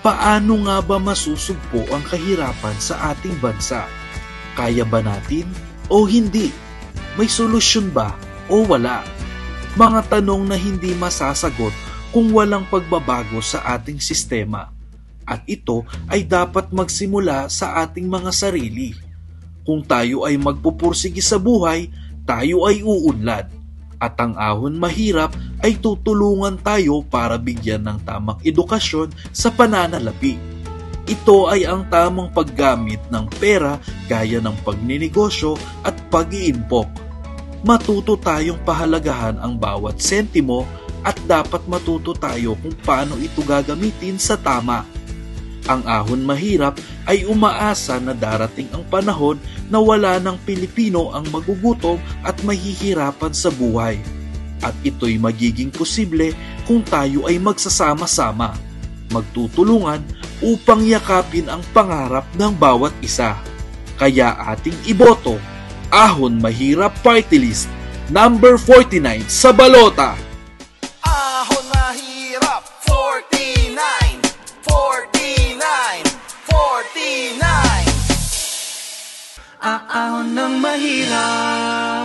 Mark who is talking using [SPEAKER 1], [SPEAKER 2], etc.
[SPEAKER 1] Paano nga ba masusugpo ang kahirapan sa ating bansa? Kaya ba natin o hindi? May solusyon ba o wala? Mga tanong na hindi masasagot kung walang pagbabago sa ating sistema. At ito ay dapat magsimula sa ating mga sarili. Kung tayo ay magpupursige sa buhay, tayo ay uunlad. At ang ahon mahirap ay tutulungan tayo para bigyan ng tamang edukasyon sa pananalapi. Ito ay ang tamang paggamit ng pera gaya ng pagninegosyo at pag-iimpok. Matuto tayong pahalagahan ang bawat sentimo at dapat matuto tayo kung paano ito gagamitin sa tama. Ang ahon mahirap ay umaasa na darating ang panahon na wala ng Pilipino ang magugutom at mahihirapan sa buhay. At ito'y magiging posible kung tayo ay magsasama-sama, magtutulungan upang yakapin ang pangarap ng bawat isa. Kaya ating iboto, Ahon Mahirap Party List, number 49 sa balota.
[SPEAKER 2] Ahon Mahirap 49, 49, 49. Aahon ng mahirap.